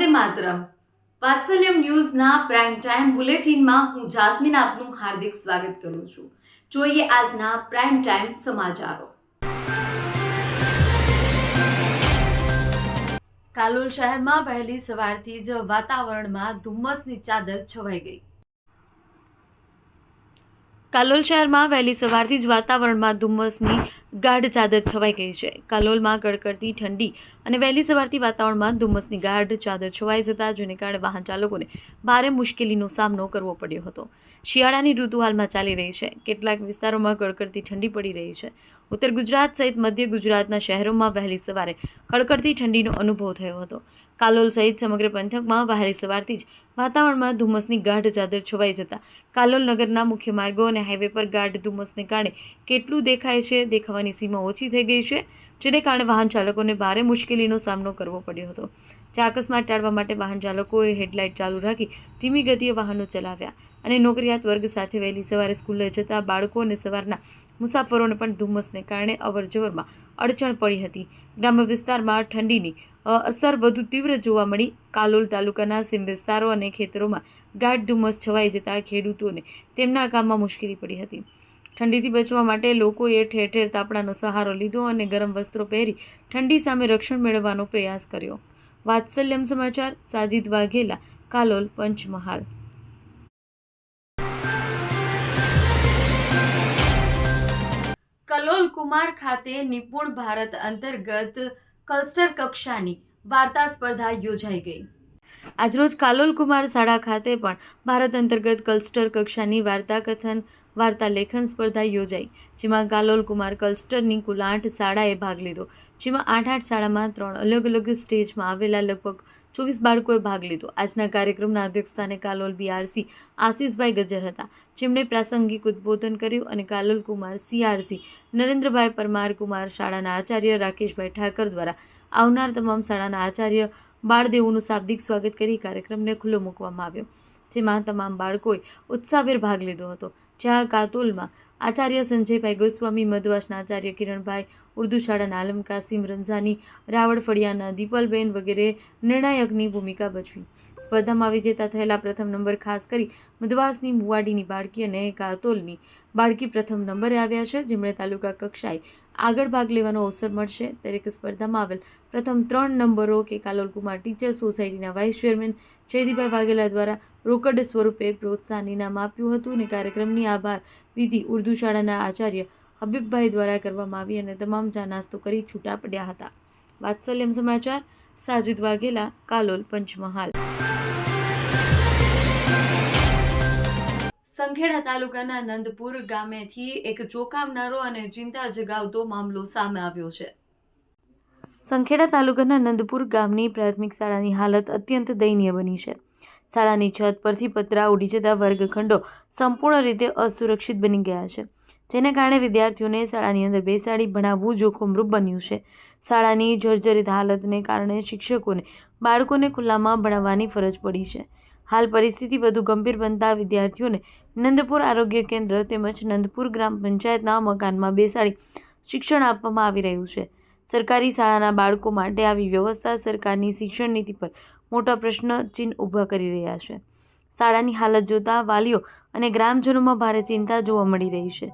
Vande Mataram. Vatsalyam ન્યૂઝના prime time બુલેટિનમાં હું Jasmine આપનું હાર્દિક સ્વાગત કરું છું. જોઈએ આજના પ્રાઇમ ટાઈમ સમાચારો. કાલોલ શહેરમાં વહેલી સવારથી જ વાતાવરણમાં ધુમ્મસની ચાદર છવાઈ ગઈ. કાલોલ શહેરમાં વહેલી સવારથી જ વાતાવરણમાં ધુમ્મસની ગાઢ ચાદર છવાઈ ગઈ છે. કાલોલમાં કડકડતી ઠંડી અને વહેલી સવારથી વાતાવરણમાં ધુમ્મસની ગાઢ ચાદર છવાઈ જતા જેને કારણે વાહન ચાલકોને ભારે મુશ્કેલીનો સામનો કરવો પડ્યો હતો. શિયાળાની ઋતુ હાલમાં ચાલી રહી છે. કેટલાક વિસ્તારોમાં કડકડતી ઠંડી પડી રહી છે. ઉત્તર ગુજરાત સહિત મધ્ય ગુજરાતના શહેરોમાં વહેલી સવારે કડકડતી ઠંડીનો અનુભવ થયો હતો. કાલોલ સહિત સમગ્ર પંથકમાં વહેલી સવારથી જ વાતાવરણમાં ધુમ્મસની ગાઢ ચાદર છવાઈ જતા કાલોલ નગરના મુખ્ય માર્ગો અને હાઈવે પર ગાઢ ધુમ્મસને કારણે કેટલું દેખાય છે દેખાવાની સીમા ઓછી થઈ ગઈ છે, જેને કારણે વાહન ચાલકોને ભારે મુશ્કેલીનો સામનો કરવો પડ્યો હતો. જે અકસ્માત ટાળવા માટે વાહન ચાલકોએ હેડલાઇટ ચાલુ રાખી ધીમી ગતિએ વાહનો ચલાવ્યા અને નોકરિયાત વર્ગ સાથે વહેલી સવારે સ્કૂલે જતા બાળકો અને સવારના મુસાફરોને પણ ધુમ્મસને કારણે અવરજવરમાં અડચણ પડી હતી. ગ્રામ્ય વિસ્તારમાં ઠંડીની અસર વધુ તીવ્ર જોવા મળી. કાલોલ તાલુકાના સીમ વિસ્તારો અને ખેતરોમાં ગાઢ ધુમ્મસ છવાઈ જતા ખેડૂતોને તેમના કામમાં મુશ્કેલી પડી હતી. ઠંડીથી બચવા માટે લોકોએ ઠેર ઠેર તાપણાનો સહારો લીધો અને ગરમ વસ્ત્રો પહેરી ઠંડી સામે રક્ષણ મેળવવાનો પ્રયાસ કર્યો. વાત્સલ્યમ સમાચાર, સાજિદ વાઘેલા, કાલોલ, પંચમહાલ. કલોલ કુમાર ખાતે નિપુણ ભારત અંતર્ગત ક્લસ્ટર કક્ષાની વાર્તા સ્પર્ધા યોજાઈ ગઈ. આજરોજ કાલોલ કુમાર શાળા ખાતે પણ ભારત અંતર્ગત ક્લસ્ટર કક્ષાની વાર્તા કથન વાર્તા લેખન સ્પર્ધા યોજાઈ, જેમાં કાલોલ કુમાર ક્લસ્ટરની કુલ 8 શાળાએ ભાગ લીધો. જેમાં 8 શાળામાં 3 અલગ અલગ સ્ટેજમાં આવેલા લગભગ 24 બાળકોએ ભાગ લીધો. આજના કાર્યક્રમના અધ્યક્ષસ્થાને કાલોલ બીઆરસી આશીષભાઈ ગજ્જર હતા, જેમણે પ્રાસંગિક ઉદ્બોધન કર્યું અને કાલોલ કુમાર સીઆરસી નરેન્દ્રભાઈ પરમાર કુમાર શાળાના આચાર્ય રાકેશભાઈ ઠાકર દ્વારા આવનાર તમામ શાળાના આચાર્ય બાળદેવોનું શાબ્દિક સ્વાગત કરી કાર્યક્રમને ખુલ્લો મૂકવામાં આવ્યો, જેમાં તમામ બાળકોએ ઉત્સાહભેર ભાગ લીધો હતો. જ્યાં કાતોલમાં આચાર્ય સંજયભાઈ ગોસ્વામી, મધવાસના આચાર્ય કિરણભાઈ, ઉર્દુ શાળાના આલમ કાસિમ રમઝાની, રાવળ ફળિયાના દીપલબેન વગેરે નિર્ણાયકની ભૂમિકા ભજવી. સ્પર્ધામાં વિજેતા થયેલા પ્રથમ નંબર ખાસ કરી મધવાસની મુવાડીની બાળકી અને કાતોલની બાળકી પ્રથમ નંબરે આવ્યા છે, જેમણે તાલુકા કક્ષાએ આગળ ભાગ લેવાનો અવસર મળશે. દરેક સ્પર્ધામાં આવેલ પ્રથમ 3 નંબરો કે કાલોલ કુમાર ટીચર સોસાયટીના વાઇસ ચેરમેન જયદીપભાઈ વાઘેલા દ્વારા રોકડ સ્વરૂપે પ્રોત્સાહન ઇનામ આપ્યું હતું અને કાર્યક્રમની આભાર વિધિ ઉર્દુ શાળાના આચાર્ય હબીબભાઈ દ્વારા કરવામાં આવી અને તમામ ચા નાસ્તો કરી છૂટા પડ્યા હતા. વાત્સલ્યમ સમાચાર, સાજિદ વાઘેલા, કાલોલ, પંચમહાલ. સંખેડા તાલુકાના નંદપુર ગામેથી એક ચોંકાવનારો અને ચિંતા જગાવતો મામલો સામે આવ્યો છે. સંખેડા તાલુકાના નંદપુર ગામની પ્રાથમિક શાળાની હાલત અત્યંત દયનીય બની છે. શાળાની છત પરથી પતરા ઉડી જતા વર્ગખંડો સંપૂર્ણ રીતે અસુરક્ષિત બની ગયા છે, જેને કારણે વિદ્યાર્થીઓને શાળાની અંદર બેસાડી ભણાવવું જોખમરૂપ બન્યું છે. શાળાની જર્જરિત હાલતને કારણે શિક્ષકોને બાળકોને ખુલ્લામાં ભણાવવાની ફરજ પડી છે. હાલ પરિસ્થિતિ વધુ ગંભીર બનતા વિદ્યાર્થીઓને નંદપુર આરોગ્ય કેન્દ્ર તેમજ નંદપુર ગ્રામ પંચાયતના મકાનમાં બેસાડી શિક્ષણ આપવામાં આવી રહ્યું છે. સરકારી શાળાના બાળકો માટે આવી વ્યવસ્થા સરકારની શિક્ષણ નીતિ પર મોટા પ્રશ્નચિહ્ન ઊભા કરી રહ્યા છે. શાળાની હાલત જોતા વાલીઓ અને ગ્રામજનોમાં ભારે ચિંતા જોવા મળી રહી છે.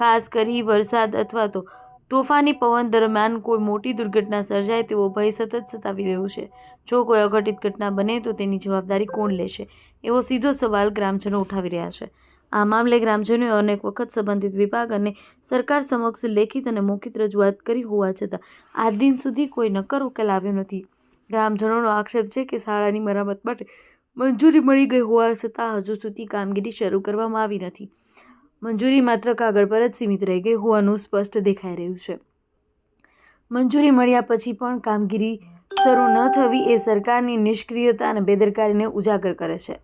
ખાસ કરી વરસાદ અથવા તો તોફાની પવન દરમિયાન કોઈ મોટી દુર્ઘટના સર્જાય તેવો ભય સતત સતાવી રહ્યો છે. જો કોઈ અઘટિત ઘટના બને તો તેની જવાબદારી કોણ લેશે, એવો સીધો સવાલ ગ્રામજનો ઉઠાવી રહ્યા છે. આ મામલે ગ્રામજનોએ અનેક વખત સંબંધિત વિભાગ અને સરકાર સમક્ષ લેખિત અને મૌખિક રજૂઆત કરી હોવા છતાં આજ દિન સુધી કોઈ નક્કર ઉકેલ આવ્યો નથી. ગ્રામજનોનો આક્ષેપ છે કે શાળાની મરામત માટે મંજૂરી મળી ગઈ હોવા છતાં હજુ સુધી કામગીરી શરૂ કરવામાં આવી નથી. મંજૂરી માત્ર કાગળ પર જ સીમિત રહી ગઈ હોવાનું સ્પષ્ટ દેખાઈ રહ્યું છે. મંજૂરી મળ્યા પછી પણ કામગીરી શરૂ ન થવી એ સરકારની નિષ્ક્રિયતા અને બેદરકારીને ઉજાગર કરે છે.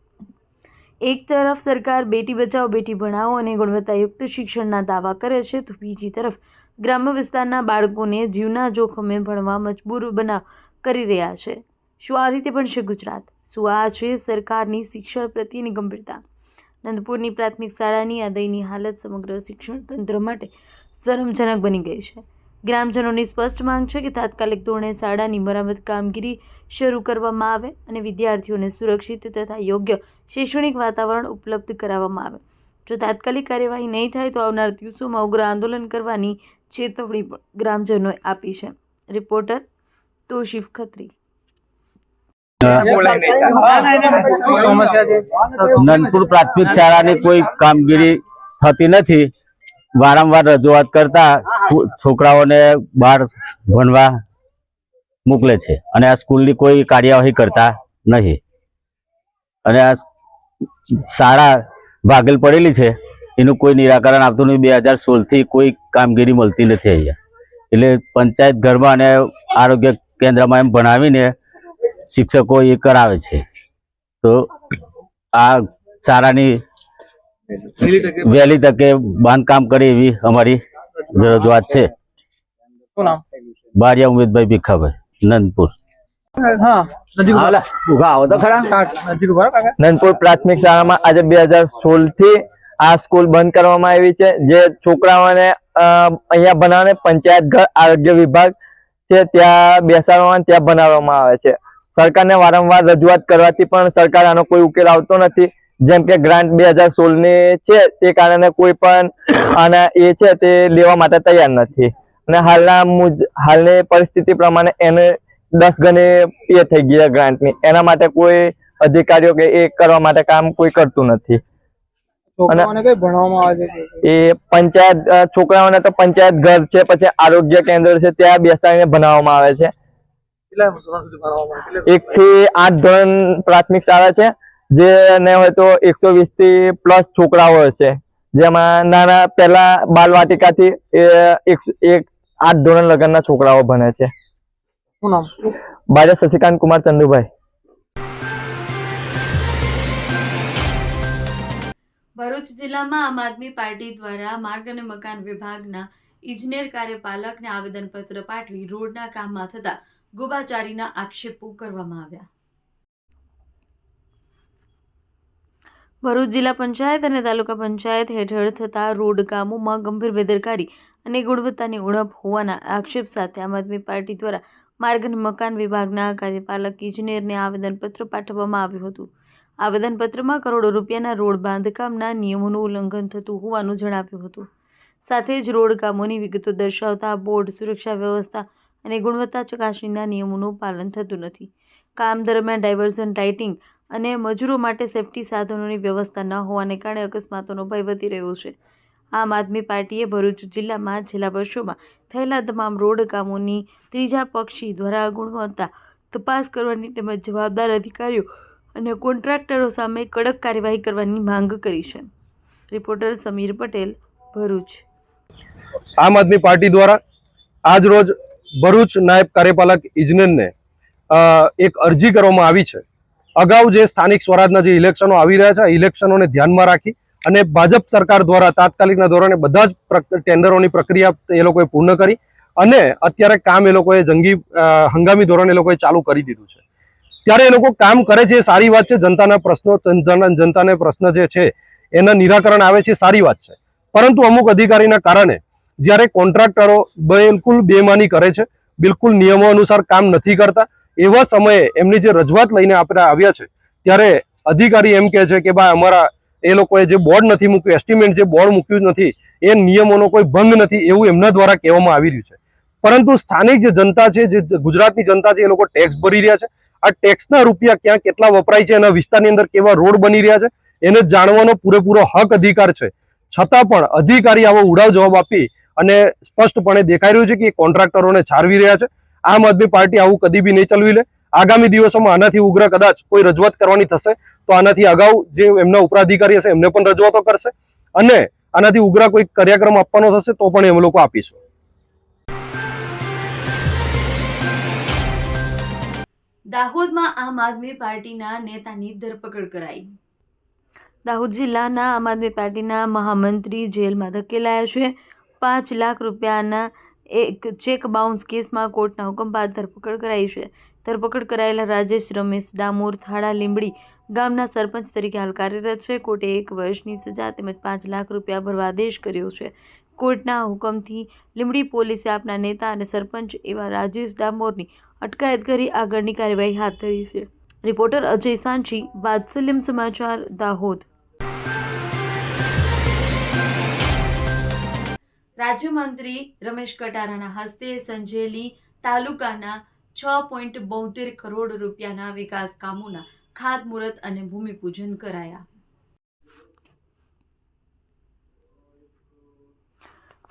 એક તરફ સરકાર બેટી બચાવો બેટી ભણાવો અને ગુણવત્તાયુક્ત શિક્ષણના દાવા કરે છે, તો બીજી તરફ ગ્રામ્ય વિસ્તારના બાળકોને જીવના જોખમે ભણવા મજબૂર કરી રહ્યા છે. શું આ રીતે બનશે ગુજરાત? શું આ છે સરકારની શિક્ષણ પ્રત્યેની ગંભીરતા? નંદપુરની પ્રાથમિક શાળાની આ દયનીય હાલત સમગ્ર શિક્ષણ તંત્ર માટે શરમજનક બની ગઈ છે. ગ્રામજનોની સ્પષ્ટ માંગ છે કે તાત્કાલિક ધોરણે શાળાની મરામત કામગીરી શરૂ કરવામાં આવે અને વિદ્યાર્થીઓને સુરક્ષિત તથા યોગ્ય શૈક્ષણિક વાતાવરણ ઉપલબ્ધ કરાવવામાં આવે. જો તાત્કાલિક કાર્યવાહી નહીં થાય તો આવનાર દિવસોમાં ઉગ્ર આંદોલન કરવાની ચેતવણી પણ ગ્રામજનોએ આપી છે. રિપોર્ટર તોશીફ ખત્રી. નંદપુર પ્રાથમિક શાળાની કોઈ કામગીરી થતી નથી. વારંવાર રજૂઆત કરતા છોકરાઓને બહાર ભણવા મોકલે છે અને આ સ્કૂલની કોઈ કાર્યવાહી કરતા નહીં. અને આ શાળા ભાગેલ પડેલી છે, એનું કોઈ નિરાકરણ આવતું નહીં. 2016થી કોઈ કામગીરી મળતી નથી અહીંયા. એટલે પંચાયત ઘરમાં અને આરોગ્ય કેન્દ્રમાં એમ ભણાવીને શિક્ષકો એ કરાવે છે. તો આ શાળાની વહેલી તકે બાંધકામ કરે એવી અમારી રજૂઆત છે. બારિયા ઉમેદભાઈ ભીખાભાઈ, નંદપુર. નંદપુર પ્રાથમિક શાળામાં આજે 2016થી આ સ્કૂલ બંધ કરવામાં આવી છે. જે છોકરાઓને અહીંયા બનાવવાને પંચાયત ઘર આરોગ્ય વિભાગ છે ત્યાં બેસાડવામાં ત્યાં બનાવવામાં આવે છે. સરકારને વારંવાર રજૂઆત કરવાથી પણ સરકાર આનો કોઈ ઉકેલ આવતો નથી. જેમ કે ગ્રાન્ટ 2016ની છે તે કારણે કોઈ પણ આના એ છે તે લેવા માટે તૈયાર નથી. અને હાલની પરિસ્થિતિ પ્રમાણે એને 10 ગણી એ થઈ ગયા ગ્રાન્ટની. એના માટે કોઈ અધિકારીઓ કે એ કરવા માટે કામ કોઈ કરતું નથી. એ પંચાયત છોકરાઓને તો પંચાયત ઘર છે, પછી આરોગ્ય કેન્દ્ર છે ત્યાં બેસાડીને ભણાવવામાં આવે છે. 1 થી 8 ધોરણ પ્રાથમિક શાળા છે. જે ને હોય તો 120 થી પ્લસ છોકરાઓ છે, જેમાં નાના પહેલા બાલવાટિકાથી 8 ધોરણ લગનના છોકરાઓ ભણે છે. બાજા શશિકાંત કુમાર ચંદુભાઈ. ભરૂચ જિલ્લામાં આમ આદમી પાર્ટી દ્વારા માર્ગ અને મકાન વિભાગના ઇજનેર કાર્યપાલકને આવેદનપત્ર પાઠવી રોડના કામમાં થતા ગોબાચારીના આક્ષેપો કરવામાં આવ્યા. ભરૂચ જિલ્લા પંચાયત અને તાલુકા પંચાયત હેઠળ થતા રોડ કામોમાં ગંભીર બેદરકારી અને ગુણવત્તાની ઉણપ હોવાના આક્ષેપ સાથે આમ આદમી પાર્ટી દ્વારા માર્ગ અને મકાન વિભાગના કાર્યપાલક ઇજનેરને આવેદનપત્ર પાઠવવામાં આવ્યું હતું. આવેદનપત્રમાં કરોડો રૂપિયાના રોડ બાંધકામના નિયમોનું ઉલ્લંઘન થતું હોવાનું જણાવ્યું હતું. સાથે જ રોડ કામોની વિગતો દર્શાવતા બોર્ડ, સુરક્ષા વ્યવસ્થા અને ગુણવત્તા ચકાસણીના નિયમોનું પાલન થતું નથી. કામ દરમિયાન ડાયવર્ઝન, લાઇટિંગ અને મજૂરો માટે સેફટી સાધનોની વ્યવસ્થા ન હોવાને કારણે અકસ્માતોનો ભય વધી રહ્યો છે. આમ આદમી પાર્ટીએ ભરૂચ જિલ્લામાં છેલ્લા વર્ષોમાં થયેલા તમામ રોડ કામોની ત્રીજા પક્ષી દ્વારા ગુણવત્તા તપાસ કરવાની તેમજ જવાબદાર અધિકારીઓ અને કોન્ટ્રાક્ટરો સામે કડક કાર્યવાહી કરવાની માંગ કરી છે. રિપોર્ટર સમીર પટેલ, ભરૂચ. આમ આદમી પાર્ટી દ્વારા આજ રોજ ભરૂચ નાયબ કાર્યપાલક ઇજનેરને એક અરજી કરવામાં આવી છે. અગાઉ જે સ્થાનિક સ્વરાજના જે ઇલેક્શનો આવી રહ્યા છે, ઇલેક્શનોને ધ્યાનમાં રાખી અને ભાજપ સરકાર દ્વારા તાત્કાલિકના ધોરણે બધા જ ટેન્ડરોની પ્રક્રિયા એ લોકોએ પૂર્ણ કરી અને અત્યારે કામ એ લોકોએ હંગામી ધોરણે એ લોકોએ ચાલુ કરી દીધું છે. ત્યારે એ લોકો કામ કરે છે, સારી વાત છે. જનતાને પ્રશ્ન જે છે એના નિરાકરણ આવે છે, સારી વાત છે. પરંતુ અમુક અધિકારીના કારણે જ્યારે કોન્ટ્રાક્ટરો બિલકુલ બેમાની કરે છે, બિલકુલ નિયમો અનુસાર કામ નથી કરતા, એવા સમયે એમની જે રજૂઆત લઈને આપણે આવ્યા છે ત્યારે અધિકારી એમ કહે છે કે ભાઈ અમારા એ લોકોએ જે બોર્ડ નથી મૂક્યું, એસ્ટિમેટ જે બોર્ડ મૂક્યું નથી એ નિયમોનો કોઈ ભંગ નથી, એવું એમના દ્વારા કહેવામાં આવી રહ્યું છે. પરંતુ સ્થાનિક જે જનતા છે, જે ગુજરાતની જનતા છે, એ લોકો ટેક્સ ભરી રહ્યા છે. આ ટેક્સના રૂપિયા ક્યાં કેટલા વપરાય છે, એના વિસ્તારની અંદર કેવા રોડ બની રહ્યા છે, એને જાણવાનો પૂરેપૂરો હક અધિકાર છે. છતાં પણ અધિકારી આવો ઉડાવ જવાબ આપી અને સ્પષ્ટપણે દેખાઈ રહ્યું છે કે કોન્ટ્રાક્ટરોને છારવી રહ્યા છે. આમ આદમી પાર્ટી આવું કદી બી નહીં ચલવી લે. આગામી દિવસોમાં આનાથી ઉગ્ર કદાચ કોઈ રજૂઆત કરવાની થશે તો આનાથી અગાઉ જે એમના ઉપરાધિકારી હશે એમને પણ રજૂઆતો કરશે અને આનાથી ઉગ્ર કોઈ કાર્યક્રમ આપવાનો થશે તો પણ એમ લોકો આપીશું. દાહોદમાં આમ આદમી પાર્ટીના નેતાની ધરપકડ કરાઈ. દાહોદ જિલ્લાના આમ આદમી પાર્ટીના મહામંત્રી જેલમાં ધકેલાયા છે. 5 લાખ રૂપિયાના એક ચેક બાઉન્સ કેસમાં કોર્ટના હુકમ બાદ ધરપકડ કરાઈ છે. ધરપકડ કરાયેલા રાજેશ રમેશ ડામોર થાળા લીંબડી ગામના સરપંચ તરીકે હાલ કાર્યરત છે. કોર્ટે 1 વર્ષની સજા તેમજ 5 લાખ રૂપિયા ભરવા આદેશ કર્યો છે. કોર્ટના હુકમથી લીંબડી પોલીસે આપના નેતા અને સરપંચ એવા રાજેશ ડામોરની અટકાયત કરી આગળની કાર્યવાહી હાથ ધરી છે. રિપોર્ટર અજય સાંચી, વાત્સલ્યમ સમાચાર, દાહોદ. રાજ્યમંત્રી રમેશ કટારાના હસ્તે સંજેલી તાલુકાના 6.72 કરોડ રૂપિયાના વિકાસ કામોના ખાતમુહૂર્ત અને ભૂમિપૂજન કરાયા.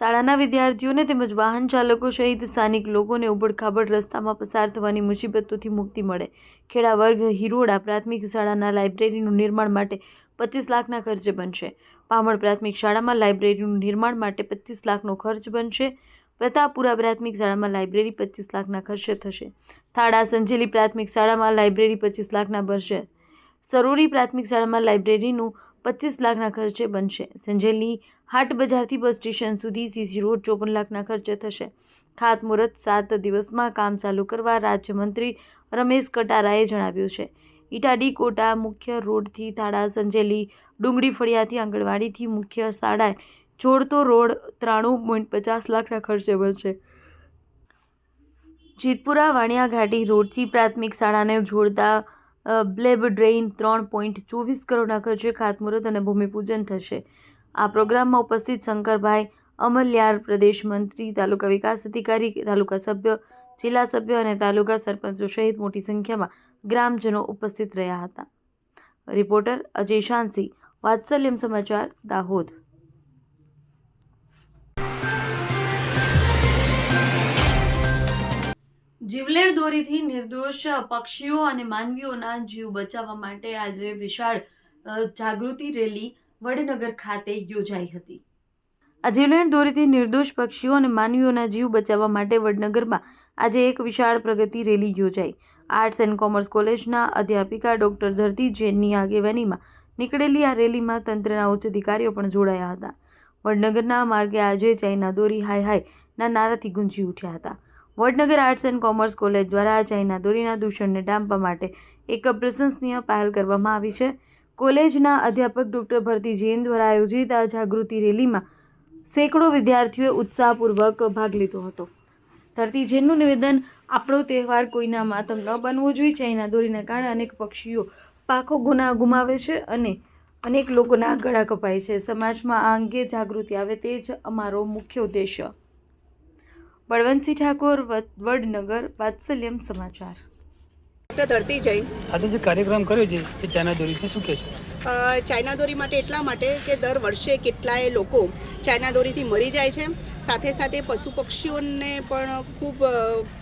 શાળાના વિદ્યાર્થીઓને તેમજ વાહન ચાલકો સહિત સ્થાનિક લોકોને ઉબડખાબડ રસ્તામાં પસાર થવાની મુસીબતોથી મુક્તિ મળે. ખેડા વર્ગ હિરોડા પ્રાથમિક શાળાના લાઇબ્રેરીનું નિર્માણ માટે 25 લાખના ખર્ચે બનશે. પામણ પ્રાથમિક શાળામાં લાઇબ્રેરીનું નિર્માણ માટે 25 લાખનો ખર્ચ બનશે. પ્રતાપપુરા પ્રાથમિક શાળામાં લાઇબ્રેરી 25 લાખના ખર્ચે થશે. થાડા સંજેલી પ્રાથમિક શાળામાં લાઇબ્રેરી 25 લાખના બનશે. સરોરી પ્રાથમિક શાળામાં લાઇબ્રેરીનું 25 લાખના ખર્ચે બનશે. સંજેલી હાટ બજારથી બસ સ્ટેશન સુધી સીસી રોડ 54 લાખના ખર્ચે થશે. ખાતમુહૂર્ત 7 દિવસમાં કામ ચાલુ કરવા રાજ્યમંત્રી રમેશ કટારાએ જણાવ્યું છે. ઇટાડી કોટા મુખ્ય રોડથી થાડા સંજેલી ડુંગળી ફળિયાથી આંગણવાડીથી મુખ્ય શાળાએ જોડતો રોડ 93.50 લાખના ખર્ચે બનશે. જીતપુરા વાણિયા ઘાટી રોડથી પ્રાથમિક શાળાને જોડતા બ્લેબ ડ્રેઇન 3.24 કરોડના ખર્ચે ખાતમુહૂર્ત અને ભૂમિપૂજન થશે. આ પ્રોગ્રામમાં ઉપસ્થિત શંકરભાઈ અમલ્યાર, પ્રદેશ મંત્રી, તાલુકા વિકાસ અધિકારી, તાલુકા સભ્ય, જિલ્લા સભ્ય અને તાલુકા સરપંચો સહિત મોટી સંખ્યામાં ગ્રામજનો ઉપસ્થિત રહ્યા હતા. રિપોર્ટર અજય શાંસી, વાત્સલ્યમ સમાચાર, દાહોદ. જીવલેણ દોરીથી નિર્દોષ પક્ષીઓ અને માનવીઓના જીવ બચાવવા માટે આજે વિશાળ જાગૃતિ રેલી વડનગર ખાતે યોજાઈ હતી. આ જીવલેણ દોરીથી નિર્દોષ પક્ષીઓ અને માનવીઓના જીવ બચાવવા માટે વડનગરમાં આજે એક વિશાળ પ્રગતિ રેલી યોજાઈ. આર્ટ્સ એન્ડ કોમર્સ કોલેજના અધ્યાપિકા ડોક્ટર ધરતી જૈનની આગેવાનીમાં નીકળેલી આ રેલીમાં તંત્રના ઉચ્ચ અધિકારીઓ પણ જોડાયા હતા. વડનગરના માર્ગે આજે ચાઇના દોરી હાય હાયના નારાથી ગુંજી ઉઠ્યા હતા. Vadnagar arts and commerce college દ્વારા ચાઇના દોરીના દૂષણને ડામવા માટે એક પ્રશંસનીય પહેલ કરવામાં આવી છે. કોલેજના અધ્યાપક ડોક્ટર ભરતી જૈન દ્વારા આયોજિત આ જાગૃતિ રેલીમાં સેંકડો વિદ્યાર્થીઓએ ઉત્સાહપૂર્વક ભાગ લીધો હતો. ધરતી જૈનનું નિવેદન, આપણો તહેવાર કોઈના માતમ ન બનવો જોઈએ. ચાઇના દોરીના કારણે અનેક પક્ષીઓ પાખો ગુમાવે છે અને અનેક લોકોના ગળા કપાય છે. સમાજમાં આ અંગે જાગૃતિ આવે તે જ અમારો મુખ્ય ઉદ્દેશ્ય. બળવંતસિંહ ઠાકોર, વડનગર, વાત્સલ્યમ સમાચાર. ધરતી જૈન. આજે જે કાર્યક્રમ કર્યો છે તે ચાઇના દોરી છે, શું કહેશો? ચાઇના દોરી માટે એટલા માટે કે દર વર્ષે કેટલાય લોકો ચાઇના દોરીથી મરી જાય છે. સાથે સાથે પશુ પક્ષીઓને પણ ખૂબ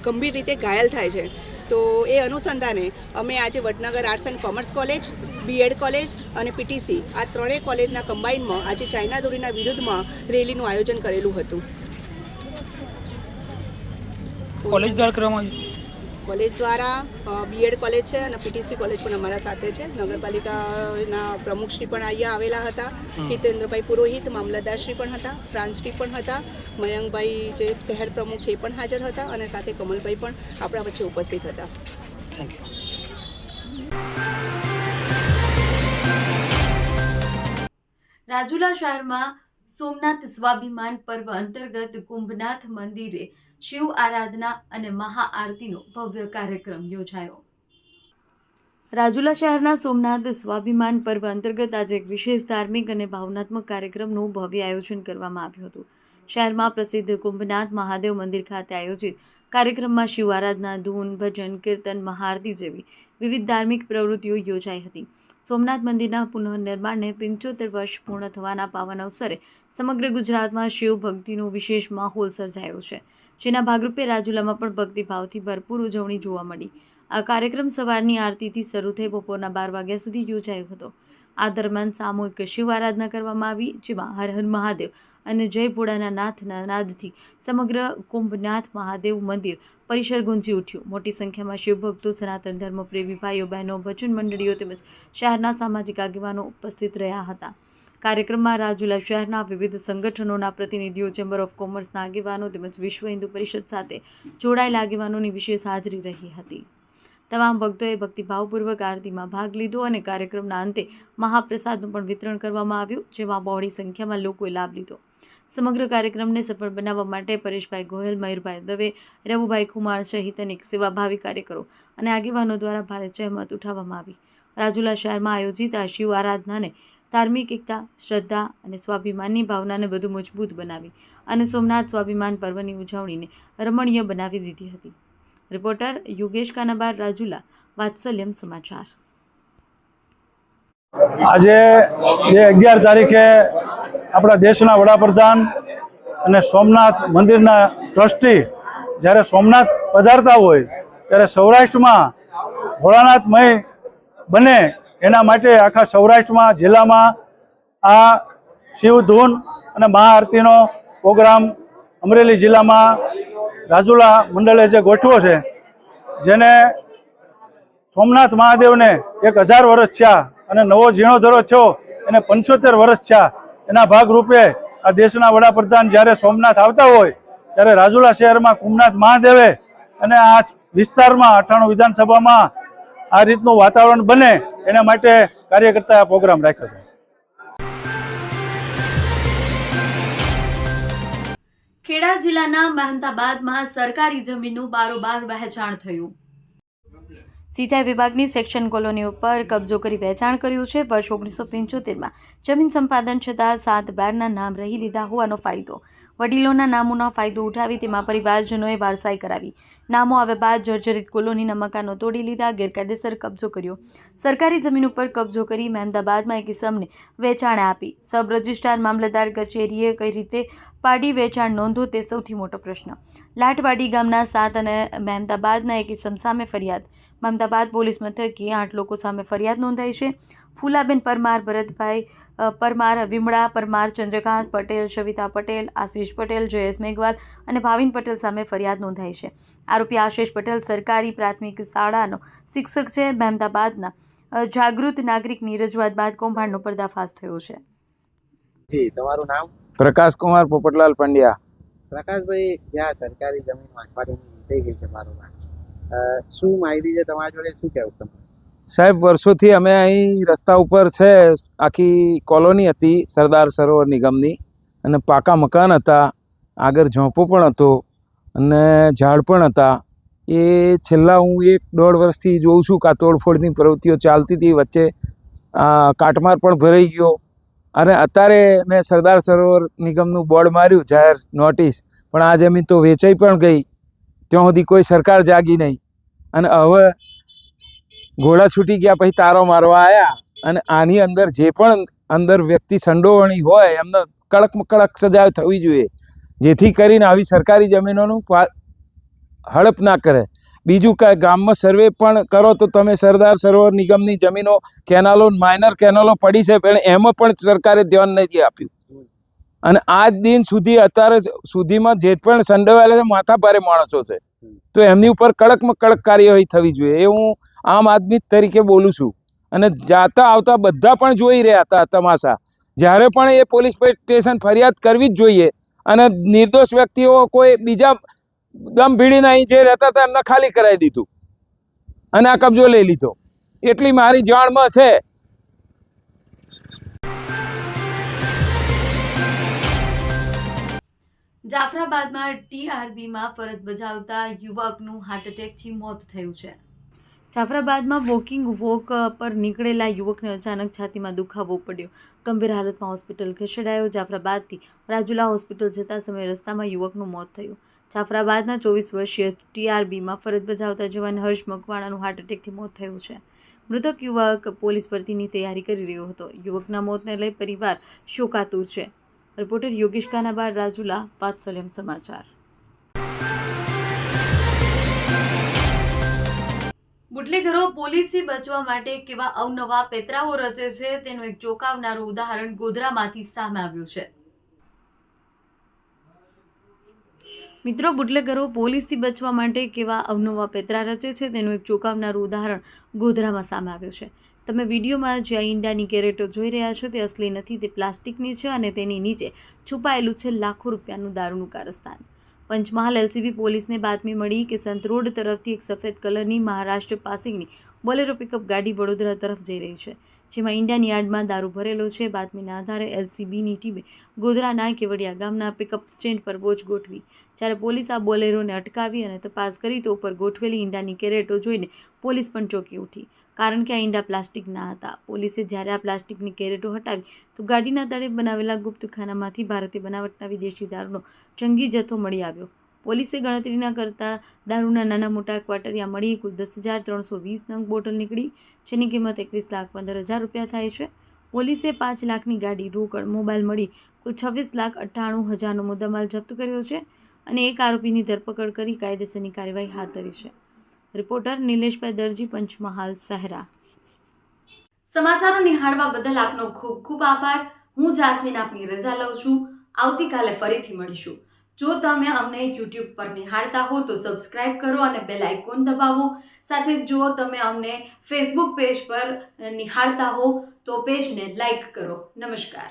ગંભીર રીતે ઘાયલ થાય છે. તો એ અનુસંધાને અમે આજે Vadnagar arts and commerce college, BEd college અને પીટીસી આ ત્રણેય કોલેજના કમ્બાઇનમાં આજે ચાઇના દોરીના વિરુદ્ધમાં રેલીનું આયોજન કરેલું હતું. કોલેજ દ્વારા કરવામાં આવ્યું? કોલેજ દ્વારા બીએડ કોલેજ છે અને પીટીસી કોલેજ પણ અમારા સાથે છે. નગરપાલિકાના પ્રમુખશ્રી પણ અહીંયા આવેલા હતા. હિતેન્દ્રભાઈ પુરોહિત મામલતદારશ્રી પણ હતા, ફ્રાન્સશ્રી પણ હતા, મયંકભાઈ જે શહેર પ્રમુખ છે એ પણ હાજર હતા અને સાથે કમલભાઈ પણ આપણા વચ્ચે ઉપસ્થિત હતા. Thank you. રાજુલા શહેરમાં સોમનાથ સ્વાભિમાન પર્વ અંતર્ગત કુંભનાથ મંદિરે શિવ આરાધના અને મહાઆરતીનો ભવ્ય કાર્યક્રમ યોજાયો. રાજુલા શહેરના સોમનાથ સ્વાભિમાન પર્વ અંતર્ગત આજે એક વિશેષ ધાર્મિક અને ભાવનાત્મક કાર્યક્રમનું ભવ્ય આયોજન કરવામાં આવ્યું હતું. શહેરમાં પ્રસિદ્ધ કુંભનાથ મહાદેવ મંદિર ખાતે આયોજિત કાર્યક્રમમાં શિવ આરાધના, ધૂન, ભજન, કીર્તન, મહાઆરતી જેવી વિવિધ ધાર્મિક પ્રવૃત્તિઓ યોજાઈ હતી. સોમનાથ મંદિરના પુનઃનિર્માણને 75 વર્ષ પૂર્ણ થવાના પાવન અવસરે સમગ્ર ગુજરાતમાં શિવ ભક્તિનો વિશેષ માહોલ સર્જાયો છે, જેના ભાગરૂપે રાજુલામાં પણ ભક્તિભાવથી ભરપૂર ઉજવણી જોવા મળી. આ કાર્યક્રમ સવારની આરતીથી શરૂ થઈ બપોરના 12 વાગ્યા સુધી યોજાયો હતો. આ દરમિયાન સામૂહિક શિવ આરાધના કરવામાં આવી, જેમાં હર હર મહાદેવ અને જય ભોળાના નાથના નાદથી સમગ્ર કુંભનાથ મહાદેવ મંદિર પરિસર ગુંજી ઉઠ્યું. મોટી સંખ્યામાં શિવભક્તો, સનાતન ધર્મ પ્રેમી ભાઈઓ બહેનો, ભજન મંડળીઓ તેમજ શહેરના સામાજિક આગેવાનો ઉપસ્થિત રહ્યા હતા. કાર્યક્રમમાં રાજુલા શહેરના વિવિધ સંગઠનોના પ્રતિનિધિઓ, ચેમ્બર ઓફ કોમર્સના આગેવાનો તેમજ વિશ્વ હિન્દુ પરિષદ સાથે જોડાયેલા આગેવાનોની વિશેષ હાજરી રહી હતી. તમામ ભક્તોએ ભક્તિભાવપૂર્વક આરતીમાં ભાગ લીધો અને કાર્યક્રમના અંતે મહાપ્રસાદનું પણ વિતરણ કરવામાં આવ્યું, જેમાં બહોળી સંખ્યામાં લોકોએ લાભ લીધો. સમગ્ર કાર્યક્રમને સફળ બનાવવા માટે પરેશભાઈ ગોહિલ, મયુરભાઈ દવે, રવુભાઈ કુમાર સહિત અનેક સેવાભાવી કાર્યકરો અને આગેવાનો દ્વારા ભારે જહેમત ઉઠાવવામાં આવી. રાજુલા શહેરમાં આયોજિત આ શિવ આરાધનાને ધાર્મિક એકતા, શ્રદ્ધા અને સ્વાભિમાનની ભાવનાને વધુ મજબૂત બનાવી અને સોમનાથ સ્વાભિમાન પર્વની ઉજવણીને રમણીય બનાવી દીધી હતી. રિપોર્ટર યોગેશ કાનાબાર, રાજુલા, વાત્સલ્યમ સમાચાર. આજે જે 11 તારીખે આપણા દેશના વડાપ્રધાન અને સોમનાથ મંદિરના ટ્રસ્ટી જ્યારે સોમનાથ પધારતા હોય ત્યારે સૌરાષ્ટ્રમાં ભોળાનાથમય બને એના માટે આખા સૌરાષ્ટ્રમાં જિલ્લામાં આ શિવધૂન અને મહાઆરતીનો પ્રોગ્રામ અમરેલી જિલ્લામાં રાજુલા મંડળે જે ગોઠવ્યો છે, જેને સોમનાથ મહાદેવને 1000 વર્ષ થયા અને નવો જીર્ણોદ્ધાર થયો એને 75 વર્ષ થયા. એના ભાગરૂપે આ દેશના વડાપ્રધાન જ્યારે સોમનાથ આવતા હોય ત્યારે રાજુલા શહેરમાં કુમનાથ મહાદેવે અને આ વિસ્તારમાં 98 વિધાનસભામાં આ રીતનું વાતાવરણ બને એના માટે કાર્યકર્તાએ આ પ્રોગ્રામ રાખ્યો છે. ખેડા જિલ્લાના મહેમદાબાદમાં સરકારી જમીનનું બારોબાર વહેંચાણ થયું. સિંચાઈ વિભાગની સેક્શન કોલોનીઓ પર કબજો કરી વેચાણ કર્યું છે. વર્ષ 1975માં જમીન સંપાદન છતાં 7 બારના નામ રહી લીધા હોવાનો ફાયદો. વડીલોના નામોનો ફાયદો ઉઠાવી તેમાં પરિવારજનોએ વારસાઈ કરાવી. નામો આવ્યા બાદ જર્જરિત કોલોનીના મકાનો તોડી લીધા, ગેરકાયદેસર કબજો કર્યો. સરકારી જમીન ઉપર કબજો કરી મહેમદાબાદમાં એક ઇસમને વેચાણે આપી. સબ રજિસ્ટ્રાર મામલતદાર કચેરીએ કઈ રીતે પાડી વેચાણ નોંધો તે સૌથી મોટો પ્રશ્ન. લાઠવાડી ગામના 7 અને મહેમદાબાદના એક ઇસમ સામે ફરિયાદ. મહેમદાબાદ પોલીસ મથકે 8 લોકો સામે ફરિયાદ નોંધાઈ છે. ફૂલાબેન પરમાર, ભરતભાઈ પરમાર, વિમળા પરમાર, ચંદ્રકાંત પટેલ, સવિતા પટેલ, આશીષ પટેલ, જયેશ મેઘવાલ અને ભાવિન પટેલ સામે ફરિયાદ નોંધાઈ છે. આરોપી આશીષ પટેલ સરકારી પ્રાથમિક શાળાનો શિક્ષક છે. મહેમદાબાદના જાગૃત નાગરિકની રજૂઆત બાદ કૌભાંડનો પર્દાફાશ થયો છે. જી, તમારું નામ? પ્રકાશ કુમાર પોપટલાલ પંડ્યા. પ્રકાશભાઈ, જ્યાં સરકારી જમીન વાંચવાની થઈ ગઈ છે બારોબાર, શું માહિતી છે તમારા જોડે, શું કહેવું તમે? સાહેબ, વર્ષોથી અમે અહીં રસ્તા ઉપર છે, આખી કોલોની હતી સરદાર સરોવર નિગમની અને પાકા મકાન હતા, આગળ ઝોંપો પણ હતો અને ઝાડ પણ હતા. એ છેલ્લા હું 1-1.5 વર્ષથી જોઉં છું કે આ તોડફોડની પ્રવૃત્તિઓ ચાલતી હતી. વચ્ચે કાટમાળ પણ ભરાઈ ગયો અને અત્યારે મેં સરદાર સરોવર નિગમનું બોર્ડ માર્યું, જાહેર નોટિસ, પણ આ જમીન તો વેચાઈ પણ ગઈ. ત્યાં સુધી કોઈ સરકાર જાગી નહીં અને હવે ઘોડા છૂટી ગયા પછી તારો મારવા આવ્યા. અને આની અંદર જે પણ અંદર વ્યક્તિ સંડોવણી હોય એમને કડકમાં કડક સજા થવી જોઈએ, જેથી કરીને આવી સરકારી જમીનોનું હડપ ના કરે. બીજું કાંઈ ગામમાં સર્વે પણ કરો તો તમે સરદાર સરોવર નિગમની જમીનો, કેનાલો, માઇનર કેનાલો પડી છે પણ એમાં પણ સરકારે ધ્યાન નથી આપ્યું. અને આજ દિન સુધી અત્યારે સુધીમાં જે પણ સંડોવાયેલા છે માથા ભારે માણસો છે, તો એમની ઉપર કડકમાં કડક કાર્યવાહી થવી જોઈએ. એ હું આમ આદમી તરીકે બોલું છું. અને જાતા આવતા બધા પણ જોઈ રહ્યા હતા તમાશા. જ્યારે પણ એ પોલીસ સ્ટેશન ફરિયાદ કરવી જ જોઈએ અને નિર્દોષ વ્યક્તિઓ કોઈ બીજા દમ ભીડીને અહીં જે રહેતા હતા એમને ખાલી કરાવી દીધું અને આ કબજો લઈ લીધો. એટલી મારી જાણમાં છે. જાફરાબાદમાં ટીઆરબીમાં ફરજ બજાવતા યુવકનું હાર્ટ એટેકથી મોત થયું છે. જાફરાબાદમાં વોક પર નીકળેલા યુવકને અચાનક છાતીમાં દુખાવો પડ્યો. ગંભીર હાલતમાં હોસ્પિટલ ખસેડાયો. જાફરાબાદથી રાજુલા હોસ્પિટલ જતા સમયે રસ્તામાં યુવકનું મોત થયું. જાફરાબાદના 24 વર્ષીય ટીઆરબીમાં ફરજ બજાવતા જવાન હર્ષ મકવાણાનું હાર્ટ એટેકથી મોત થયું છે. મૃતક યુવક પોલીસ ભરતીની તૈયારી કરી રહ્યો હતો. યુવકના મોતને લઈ પરિવાર શોકાતુર છે. રિપોર્ટર યોગેશ કાનાબાર, રાજુલા, વાત્સલ્યમ સમાચાર. બુટલેગરો પોલીસથી બચવા માટે કેવા અવનવા પેતરાઓ રચે છે તેનું એક ચોંકાવનારું ઉદાહરણ ગોધરામાંથી સામે આવ્યું છે. મિત્રો, બુટલેગરો પોલીસથી બચવા માટે કેવા અવનવા પેતરા રચે છે તેનું એક ચોંકાવનારું ઉદાહરણ ગોધરામાં સામે આવ્યું છે. તમે વિડીયોમાં જે ઈંડાની કેરેટો જોઈ રહ્યા છો તે અસલી નથી, તે પ્લાસ્ટિકની છે અને તેની નીચે છુપાયેલું છે લાખો રૂપિયાનું દારૂનું કારસ્તાન. પંચમહાલ એલસીબી પોલીસને બાતમી મળી કે સંત રોડ તરફથી એક સફેદ કલરની મહારાષ્ટ્ર પાસિંગની બોલેરો પિકઅપ ગાડી વડોદરા તરફ જઈ રહી છે, જેમાં ઇન્ડિયન યાર્ડમાં દારૂ ભરેલો છે. બાતમીના આધારે એલસીબીની ટીમે ગોધરાના કેવડિયા ગામના પિકઅપ સ્ટેન્ડ પર વોચ ગોઠવી. જ્યારે પોલીસ આ બોલેરોને અટકાવી અને તપાસ કરી તો ઉપર ગોઠવેલી ઈંડાની કેરેટો જોઈને પોલીસ પણ ચોંકી ઉઠી, કારણ કે આ ઈંડા પ્લાસ્ટિકના હતા. પોલીસે જ્યારે આ પ્લાસ્ટિકની કેરેટો હટાવી તો ગાડીના તળે બનાવેલા ગુપ્તખાનામાંથી ભારતીય બનાવટના વિદેશી દારૂનો જંગી જથ્થો મળી આવ્યો. પોલીસે ગણતરી ન કરતા દારૂના નાના મોટા ક્વાટરિયા મળી કુલ 10,320 નંગ બોટલ નીકળી, જેની કિંમત 21,15,000 રૂપિયા થાય છે. પોલીસે 5 લાખની ગાડી, રોકડ, મોબાઈલ મળી કુલ 26,98,000નો મુદ્દામાલ જપ્ત કર્યો છે અને એક આરોપીની ધરપકડ કરી કાયદેસરની કાર્યવાહી હાથ ધરી છે. રિપોર્ટર નિલેશભાઈ દરજી, પંચમહાલ શહેરા. સમાચારો નિહાળવા બદલ આપનો ખૂબ ખૂબ આભાર. હું જાસ્મીન આપની રજા લઉં છું. આવતીકાલે ફરીથી મળીશું. જો તમે અમને YouTube પર નિહાળતા હો તો સબસ્ક્રાઇબ કરો અને બેલ આઇકોન દબાવો. સાથે જો તમે અમને Facebook પેજ પર નિહાળતા હો તો પેજને લાઈક કરો. નમસ્કાર.